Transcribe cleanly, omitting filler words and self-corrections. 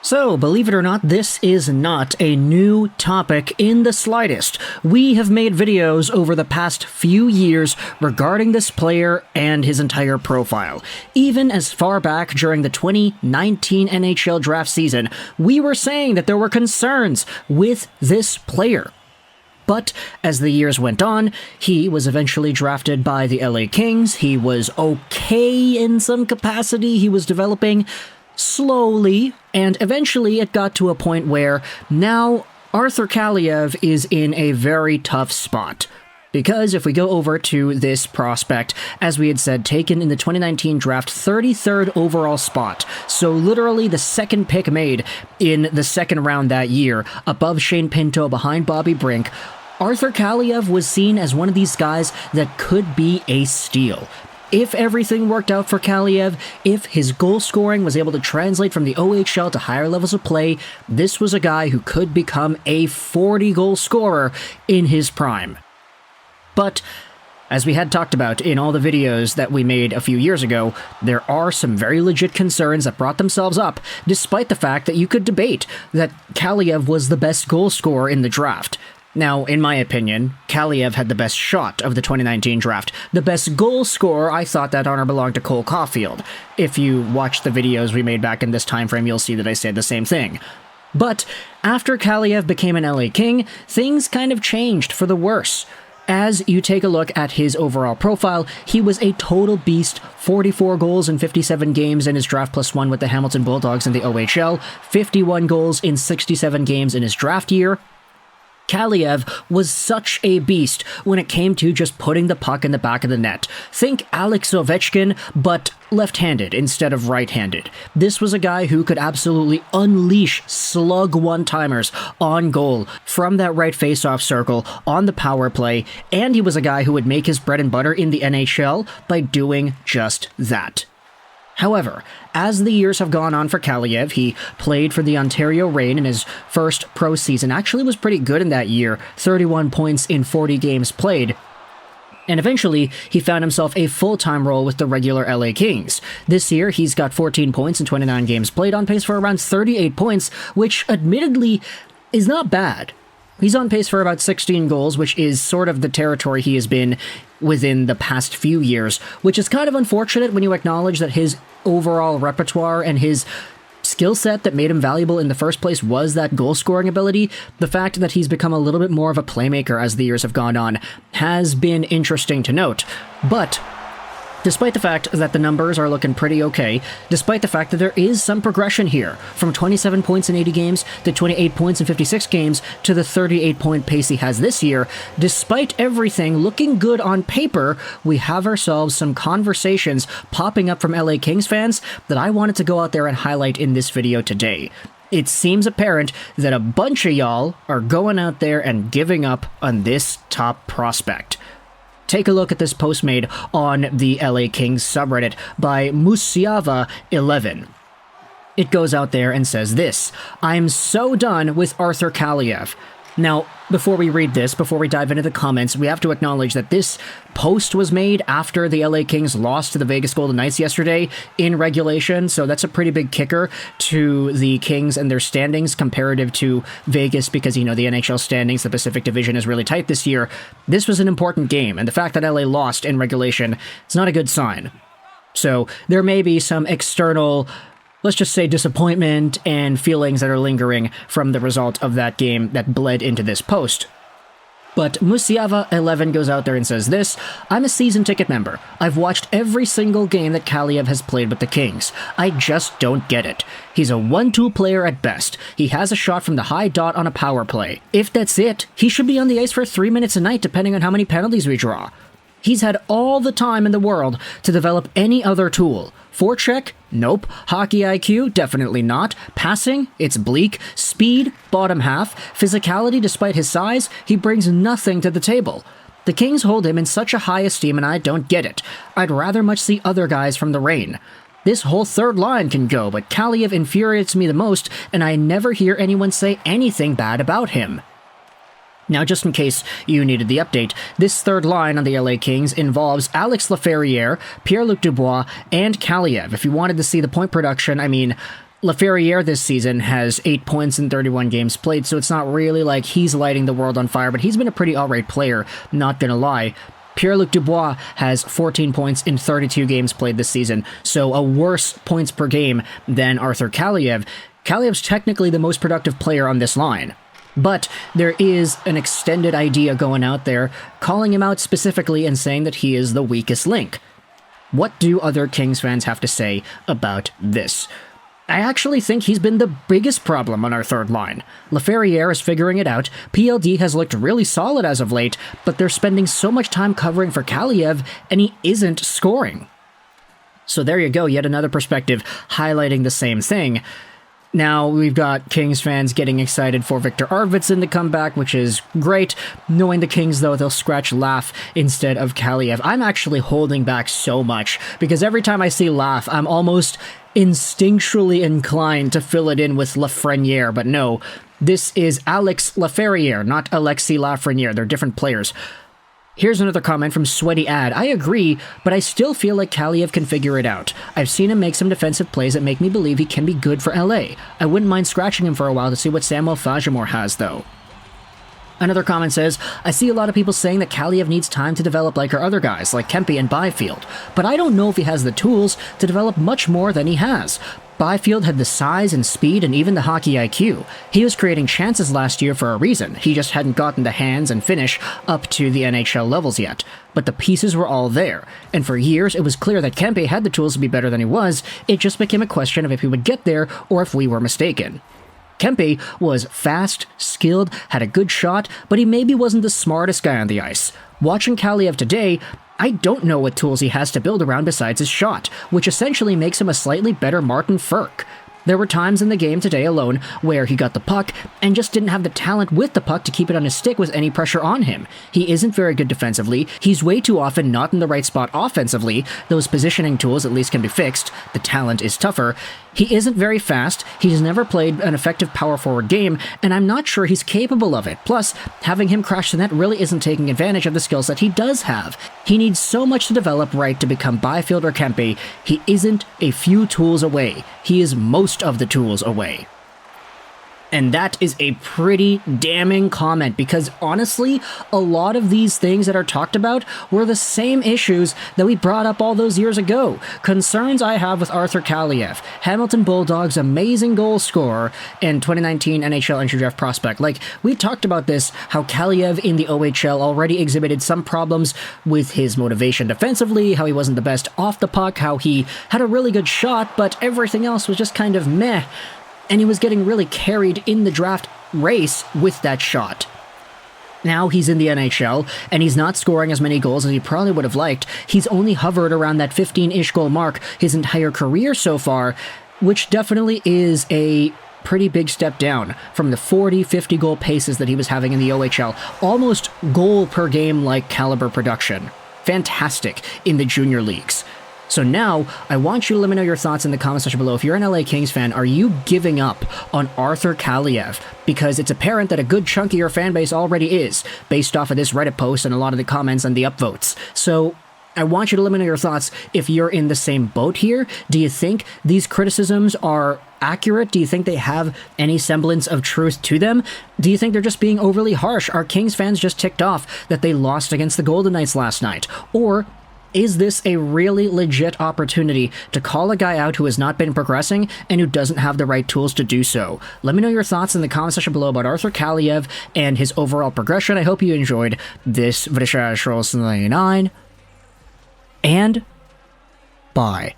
So, believe it or not, this is not a new topic in the slightest. We have made videos over the past few years regarding this player and his entire profile. Even as far back during the 2019 NHL Draft season, we were saying that there were concerns with this player. But as the years went on, he was eventually drafted by the LA Kings. He was okay in some capacity. He was developing slowly, and eventually it got to a point where now Arthur Kaliyev is in a very tough spot. Because if we go over to this prospect, as we had said, taken in the 2019 draft, 33rd overall spot, so literally the second pick made in the second round that year, above Shane Pinto, behind Bobby Brink, Arthur Kaliyev was seen as one of these guys that could be a steal. If everything worked out for Kaliyev, if his goal scoring was able to translate from the OHL to higher levels of play, this was a guy who could become a 40-goal scorer in his prime. But, as we had talked about in all the videos that we made a few years ago, there are some very legit concerns that brought themselves up, despite the fact that you could debate that Kaliyev was the best goal scorer in the draft. Now, in my opinion, Kaliyev had the best shot of the 2019 draft. The best goal scorer, I thought that honor belonged to Cole Caulfield. If you watch the videos we made back in this time frame, you'll see that I said the same thing. But after Kaliyev became an LA King, things kind of changed for the worse. As you take a look at his overall profile, he was a total beast, 44 goals in 57 games in his draft +1 with the Hamilton Bulldogs in the OHL, 51 goals in 67 games in his draft year. Kaliyev was such a beast when it came to just putting the puck in the back of the net. Think Alex Ovechkin, but left-handed instead of right-handed. This was a guy who could absolutely unleash slug one-timers on goal from that right face-off circle on the power play, and he was a guy who would make his bread and butter in the NHL by doing just that. However, as the years have gone on for Kaliyev, he played for the Ontario Reign in his first pro season, actually was pretty good in that year, 31 points in 40 games played, and eventually he found himself a full-time role with the regular LA Kings. This year, he's got 14 points in 29 games played, on pace for around 38 points, which admittedly is not bad. He's on pace for about 16 goals, which is sort of the territory he has been within the past few years, which is kind of unfortunate when you acknowledge that his overall repertoire and his skill set that made him valuable in the first place was that goal-scoring ability. The fact that he's become a little bit more of a playmaker as the years have gone on has been interesting to note. But despite the fact that the numbers are looking pretty okay, despite the fact that there is some progression here, from 27 points in 80 games to 28 points in 56 games to the 38-point pace he has this year, despite everything looking good on paper, we have ourselves some conversations popping up from LA Kings fans that I wanted to go out there and highlight in this video today. It seems apparent that a bunch of y'all are going out there and giving up on this top prospect. Take a look at this post made on the LA Kings subreddit by Musiava11. It goes out there and says this: "I'm so done with Arthur Kaliyev." Now, before we read this, before we dive into the comments, we have to acknowledge that this post was made after the LA Kings lost to the Vegas Golden Knights yesterday in regulation, so that's a pretty big kicker to the Kings and their standings comparative to Vegas, because, you know, the NHL standings, the Pacific Division is really tight this year. This was an important game, and the fact that LA lost in regulation is not a good sign. So there may be some external, let's just say, disappointment and feelings that are lingering from the result of that game that bled into this post. But Musiava11 goes out there and says this: "I'm a season ticket member. I've watched every single game that Kaliyev has played with the Kings. I just don't get it. He's a 1-2 player at best. He has a shot from the high dot on a power play. If that's it, he should be on the ice for 3 minutes a night depending on how many penalties we draw. He's had all the time in the world to develop any other tool. Forecheck? Nope. Hockey IQ? Definitely not. Passing? It's bleak. Speed? Bottom half. Physicality, despite his size? He brings nothing to the table. The Kings hold him in such a high esteem, and I don't get it. I'd rather much see other guys from the Reign. This whole third line can go, but Kaliyev infuriates me the most, and I never hear anyone say anything bad about him." Now, just in case you needed the update, this third line on the LA Kings involves Alex Laferriere, Pierre-Luc Dubois, and Kaliyev. If you wanted to see the point production, I mean, Laferriere this season has 8 points in 31 games played, so it's not really like he's lighting the world on fire, but he's been a pretty alright player, not gonna lie. Pierre-Luc Dubois has 14 points in 32 games played this season, so a worse points per game than Arthur Kaliyev. Kaliyev's technically the most productive player on this line. But there is an extended idea going out there, calling him out specifically and saying that he is the weakest link. What do other Kings fans have to say about this? I actually think he's been the biggest problem on our third line. Laferriere is figuring it out, PLD has looked really solid as of late, but they're spending so much time covering for Kaliyev, and he isn't scoring. So there you go, yet another perspective highlighting the same thing. Now, we've got Kings fans getting excited for Victor Arvidsson to come back, which is great. Knowing the Kings, though, they'll scratch Laugh instead of Kaliyev. I'm actually holding back so much, because every time I see Laugh, I'm almost instinctually inclined to fill it in with Lafreniere, but no, this is Alex Laferriere, not Alexis Lafreniere. They're different players. Here's another comment from Sweaty Ad. I agree, but I still feel like Kaliyev can figure it out. I've seen him make some defensive plays that make me believe he can be good for LA. I wouldn't mind scratching him for a while to see what Samuel Fajimore has, though. Another comment says, I see a lot of people saying that Kaliyev needs time to develop like our other guys, like Kempe and Byfield, but I don't know if he has the tools to develop much more than he has. Byfield had the size and speed and even the hockey IQ. He was creating chances last year for a reason. He just hadn't gotten the hands and finish up to the NHL levels yet. But the pieces were all there. And for years, it was clear that Kempe had the tools to be better than he was. It just became a question of if he would get there or if we were mistaken. Kempe was fast, skilled, had a good shot, but he maybe wasn't the smartest guy on the ice. Watching Kaliyev today, I don't know what tools he has to build around besides his shot, which essentially makes him a slightly better Martin Furk. There were times in the game today alone where he got the puck and just didn't have the talent with the puck to keep it on his stick with any pressure on him. He isn't very good defensively, he's way too often not in the right spot offensively, those positioning tools at least can be fixed, the talent is tougher. He isn't very fast, he's never played an effective power forward game, and I'm not sure he's capable of it. Plus, having him crash the net really isn't taking advantage of the skills that he does have. He needs so much to develop right to become Byfield or Kempe. He isn't a few tools away. He is most of the tools away. And that is a pretty damning comment, because honestly, a lot of these things that are talked about were the same issues that we brought up all those years ago. Concerns I have with Arthur Kaliyev, Hamilton Bulldogs' amazing goal scorer and 2019 NHL Entry Draft prospect. Like, we talked about this, how Kaliyev in the OHL already exhibited some problems with his motivation defensively, how he wasn't the best off the puck, how he had a really good shot, but everything else was just kind of meh. And he was getting really carried in the draft race with that shot. Now he's in the NHL, and he's not scoring as many goals as he probably would have liked. He's only hovered around that 15-ish goal mark his entire career so far, which definitely is a pretty big step down from the 40-50 goal paces that he was having in the OHL. Almost goal per game like caliber production. Fantastic in the junior leagues. So now, I want you to let me know your thoughts in the comment section below. If you're an LA Kings fan, are you giving up on Arthur Kaliyev? Because it's apparent that a good chunk of your fan base already is, based off of this Reddit post and a lot of the comments and the upvotes. So I want you to let me know your thoughts if you're in the same boat here. Do you think these criticisms are accurate? Do you think they have any semblance of truth to them? Do you think they're just being overly harsh? Are Kings fans just ticked off that they lost against the Golden Knights last night? Or is this a really legit opportunity to call a guy out who has not been progressing and who doesn't have the right tools to do so? Let me know your thoughts in the comment section below about Arthur Kaliyev and his overall progression. I hope you enjoyed this video, and bye.